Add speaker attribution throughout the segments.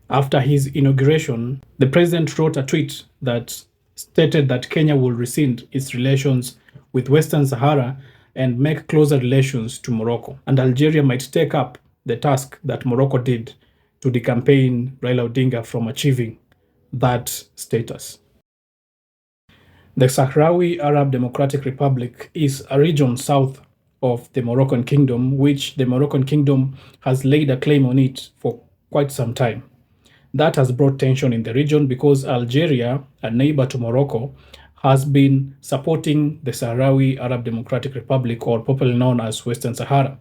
Speaker 1: After his inauguration, the president wrote a tweet that stated that Kenya will rescind its relations with Western Sahara and make closer relations to Morocco. And Algeria might take up the task that Morocco did to decampaign Raila Odinga from achieving that status. The Sahrawi Arab Democratic Republic is a region south of the Moroccan Kingdom, which the Moroccan Kingdom has laid a claim on it for quite some time. That has brought tension in the region because Algeria, a neighbor to Morocco, has been supporting the Sahrawi Arab Democratic Republic, or popularly known as Western Sahara.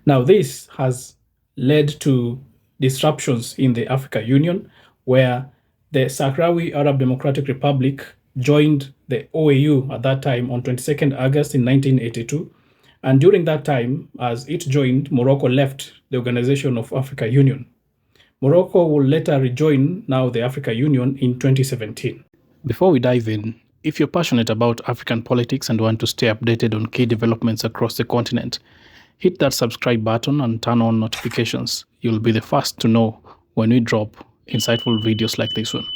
Speaker 1: Now, this has led to disruptions in the African Union, where the Sahrawi Arab Democratic Republic joined the OAU at that time on 22nd August in 1982. And during that time, as it joined, Morocco left the Organization of African Union. Morocco will later rejoin now the African Union in 2017. Before we dive in, if you're passionate about African politics and want to stay updated on key developments across the continent, hit that subscribe button and turn on notifications. You'll be the first to know when we drop insightful videos like this one.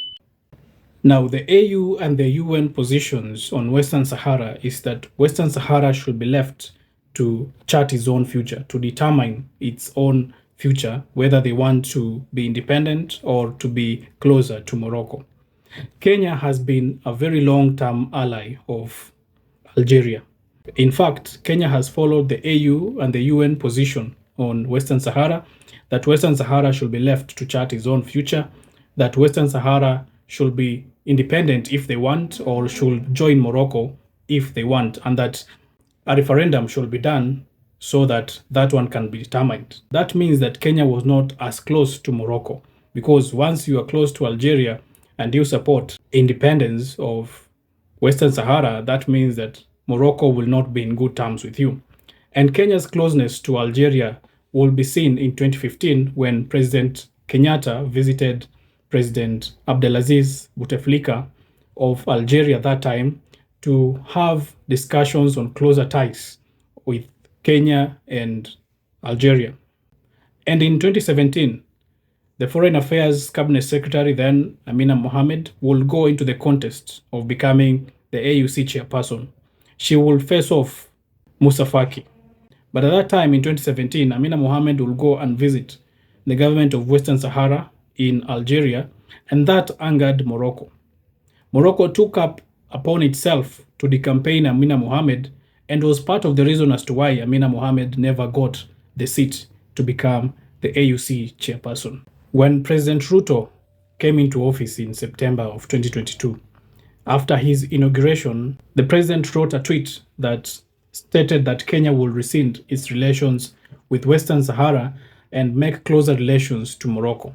Speaker 1: Now, the AU and the UN positions on Western Sahara is that Western Sahara should be left to chart its own future, to determine its own future, whether they want to be independent or to be closer to Morocco. Kenya has been a very long-term ally of Algeria. In fact, Kenya has followed the AU and the UN position on Western Sahara, that Western Sahara should be left to chart its own future, that Western Sahara should be independent if they want, or should join Morocco if they want, and that a referendum should be done so that that one can be determined. That means that Kenya was not as close to Morocco, because once you are close to Algeria and you support independence of Western Sahara, that means that Morocco will not be in good terms with you. And Kenya's closeness to Algeria will be seen in 2015 when President Kenyatta visited President Abdelaziz Bouteflika of Algeria that time to have discussions on closer ties with Kenya and Algeria. And in 2017, the Foreign Affairs Cabinet Secretary then, Amina Mohamed, will go into the contest of becoming the AUC chairperson. She will face off Musa Faki. But at that time in 2017, Amina Mohamed will go and visit the government of Western Sahara in Algeria, and that angered Morocco. Morocco took up upon itself to decampaign Amina Mohamed, and was part of the reason as to why Amina Mohamed never got the seat to become the AUC chairperson. When President Ruto came into office in September of 2022, after his inauguration, the president wrote a tweet that stated that Kenya will rescind its relations with Western Sahara and make closer relations to Morocco.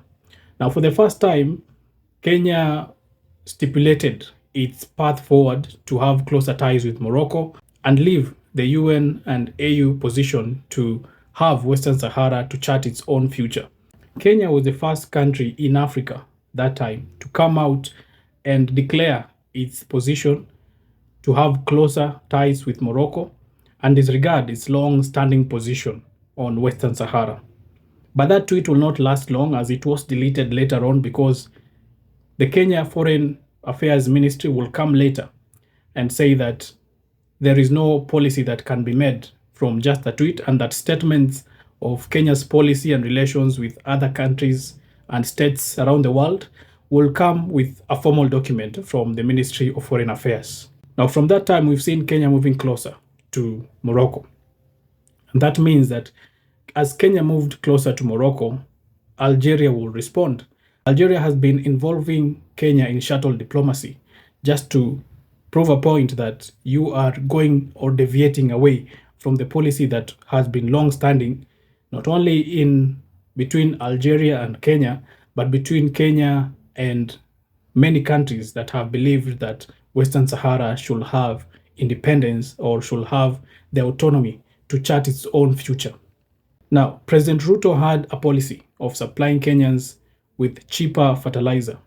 Speaker 1: Now, for the first time, Kenya stipulated its path forward to have closer ties with Morocco and leave the UN and AU position to have Western Sahara to chart its own future. Kenya was the first country in Africa that time to come out and declare its position to have closer ties with Morocco and disregard its long-standing position on Western Sahara. But that tweet will not last long, as it was deleted later on, because the Kenya Foreign Affairs Ministry will come later and say that there is no policy that can be made from just a tweet, and that statements of Kenya's policy and relations with other countries and states around the world will come with a formal document from the Ministry of Foreign Affairs. Now, from that time, we've seen Kenya moving closer to Morocco. And that means that as Kenya moved closer to Morocco, Algeria will respond. Algeria has been involving Kenya in shuttle diplomacy just to prove a point that you are going or deviating away from the policy that has been long-standing, not only in between Algeria and Kenya, but between Kenya and many countries that have believed that Western Sahara should have independence or should have the autonomy to chart its own future. Now, President Ruto had a policy of supplying Kenyans with cheaper fertilizer.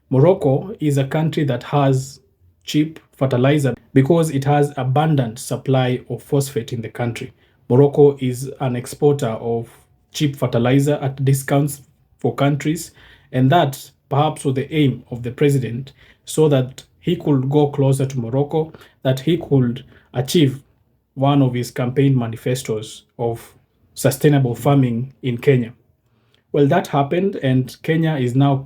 Speaker 1: Morocco is a country that has cheap fertilizer because it has abundant supply of phosphate in the country. Morocco is an exporter of cheap fertilizer at discounts for countries, and that perhaps was the aim of the president, so that he could go closer to Morocco, that he could achieve one of his campaign manifestos of sustainable farming in Kenya. Well, that happened, and Kenya is now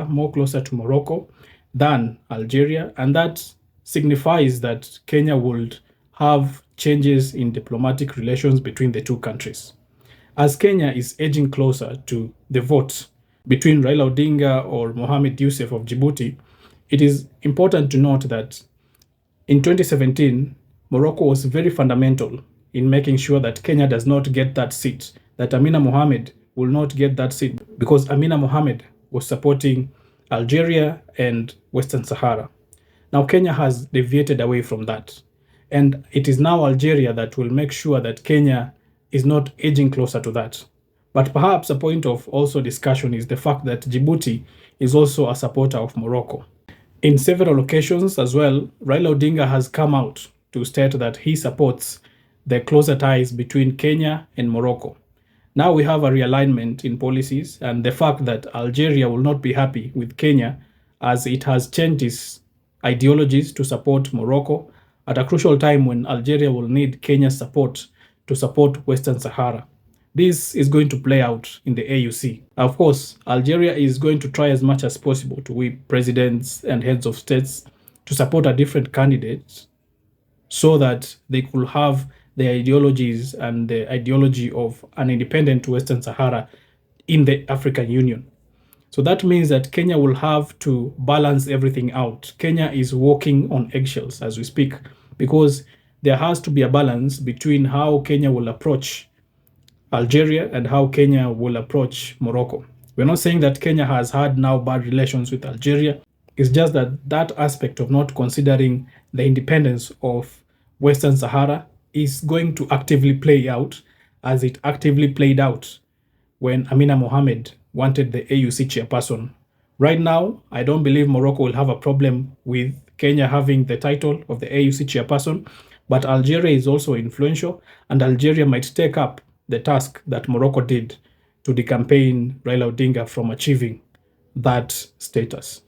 Speaker 1: more closer to Morocco than Algeria, and that signifies that Kenya would have changes in diplomatic relations between the two countries. As Kenya is edging closer to the vote between Raila Odinga or Mohamed Yusuf of Djibouti, it is important to note that in 2017, Morocco was very fundamental in making sure that Kenya does not get that seat, that Amina Mohamed will not get that seat, because Amina Mohamed was supporting Algeria and Western Sahara. Now Kenya has deviated away from that, and it is now Algeria that will make sure that Kenya is not edging closer to that. But perhaps a point of also discussion is the fact that Djibouti is also a supporter of Morocco. In several occasions as well, Raila Odinga has come out to state that he supports the closer ties between Kenya and Morocco. Now we have a realignment in policies, and the fact that Algeria will not be happy with Kenya as it has changed its ideologies to support Morocco at a crucial time when Algeria will need Kenya's support to support Western Sahara. This is going to play out in the AUC. Of course, Algeria is going to try as much as possible to whip presidents and heads of states to support a different candidate so that they could have the ideologies and the ideology of an independent Western Sahara in the African Union. So that means that Kenya will have to balance everything out. Kenya is walking on eggshells as we speak, because there has to be a balance between how Kenya will approach Algeria and how Kenya will approach Morocco. We're not saying that Kenya has had now bad relations with Algeria. It's just that that aspect of not considering the independence of Western Sahara is going to actively play out as it actively played out when Amina Mohamed wanted the AUC chairperson. Right now, I don't believe Morocco will have a problem with Kenya having the title of the AUC chairperson, but Algeria is also influential, and Algeria might take up the task that Morocco did to decampaign Raila Odinga from achieving that status.